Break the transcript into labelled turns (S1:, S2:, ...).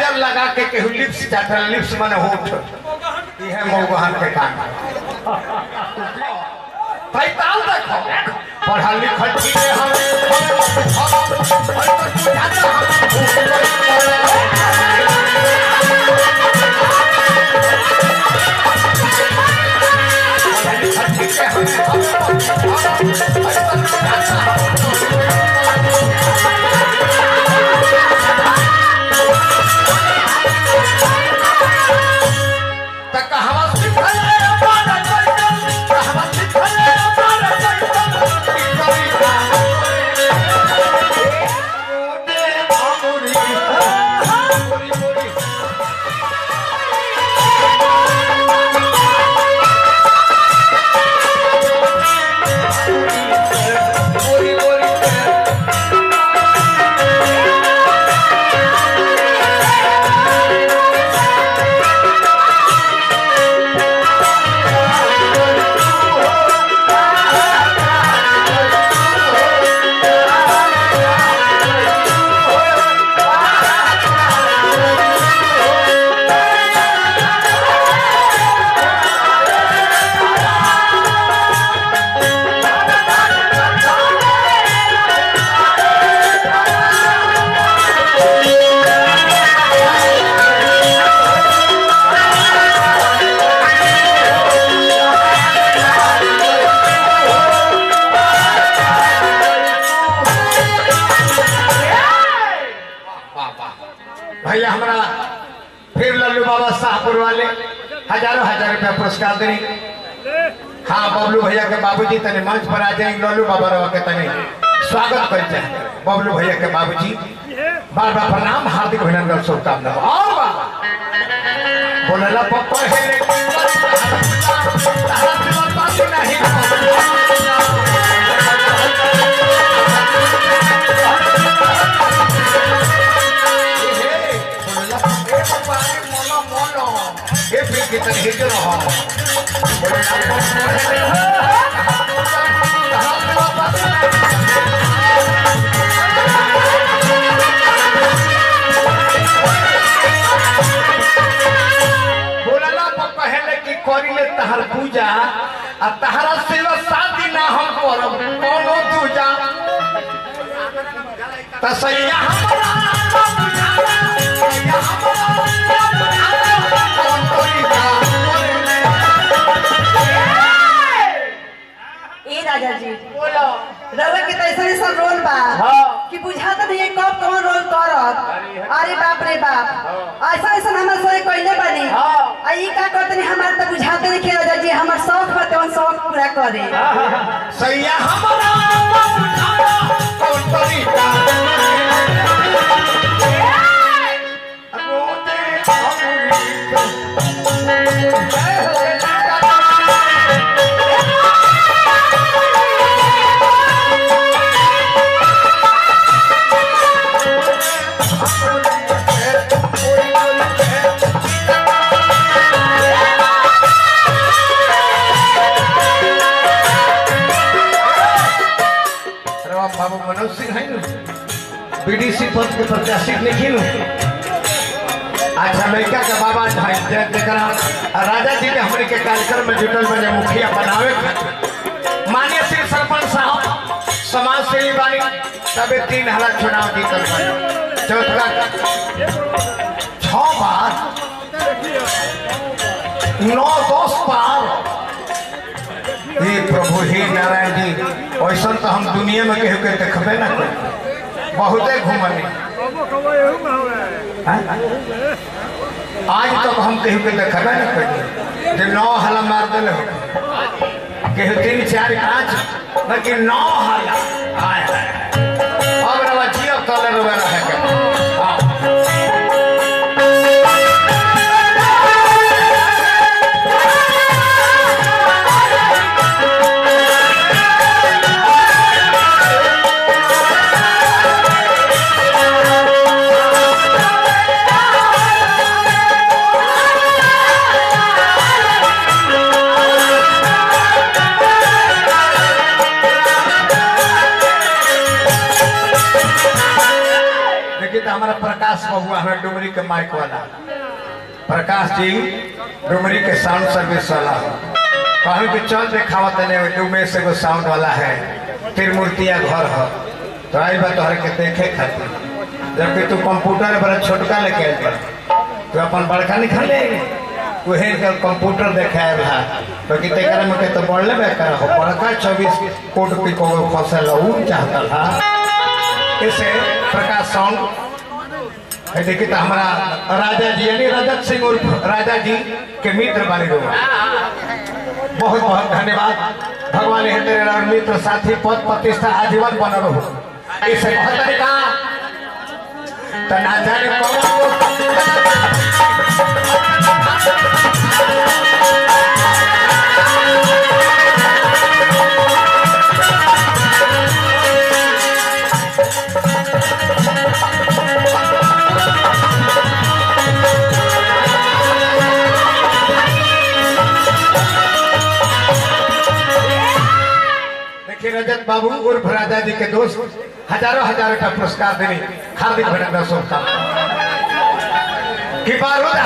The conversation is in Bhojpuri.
S1: जब लगा के केहू लिप्स चाटल लिप्स माने होठ यह मौगहन के काम भाई ताल देखो पढ़ा लिखल ठीक है हमें भैया हमारा फिर लल्लू बाबा शाहपुर वाले हजारों हजार रुपया पुरस्कार देनी। हाँ बबलू भैया के बाबूजी तने मंच पर आ जाए लल्लू बाबा के तने स्वागत कर जाए बबलू भैया के बाबूजी बार बार प्रणाम हार्दिक अभिनंदन शुभकामना बोलला पप्पा है करिले तहर पूजा आ तहरा सेवा शादी ना हम करब कोनो दूजा तसैया हमरा
S2: ए राजा जी बोलो रवा के तैसे ऐसा रोल बा कि बुझाता नहीं कब कौन रोल करत। अरे बाप रे बाप ऐसा ऐसा हमर से कइले बानी आ ई का करतनी हमार त बुझाते नहीं के राजा जी हमर शौक पर तवन शौक पूरा करे
S1: सैया हमरा बुझाना कौन तरीका रोते बाबू मनोज सिंह है बीडीसी पद के प्रत्याशी लिखी अच्छा लड़का के बाबा राजा जी ने हमारे के कार्यक्रम में जुटल बने मुखिया बनावे माननीय श्री सरपंच साहब समाज सेवी बानी तबे 3 हला चुनाव जीतल बने चौथा 6 बार 9-10 बार हे प्रभु हे नारायण जी ऐसा तो हम दुनिया में केहू के देखबे ना बहुते घूमने आज तक हम केहू के देखबे ना करी 9 हला मार दिल केहू 3 4 5 लेकिन 9 हला आए अब रवा जी अब तले रवा रहे के हमें डुमरी के माइक वाला प्रकाश जी डुमरी के साउंड सर्विस वाला कहूँ कि चल देखावा तने डुमे से वो साउंड वाला है त्रिमूर्तिया घर हो तो आई बात तोहर के देखे खातिर जबकि तू कंप्यूटर बड़ा छोटका लेके आयल बड़ा तू अपन बड़का निकाल ले वही कंप्यूटर देखाए रहा तो कि तेरा में के तो बढ़ले बे कर हो बड़का 24 कोट पे को फसल उ चाहता था इसे प्रकाश साउंड है देखिए तो हमारा राजा जी यानी रजत सिंह उर्फ राजा जी के मित्र बने लोग बहुत बहुत धन्यवाद भगवान है तेरे और मित्र साथी पद प्रतिष्ठा आजीवन बना रहो इसे बहुत तरीका तो ना जाने कौन रजत बाबू उर्फ राजा जी के दोस्त हजारों हजारों का पुरस्कार देने हार्दिक अभिनंदन शुभकामनाएं कि बारूद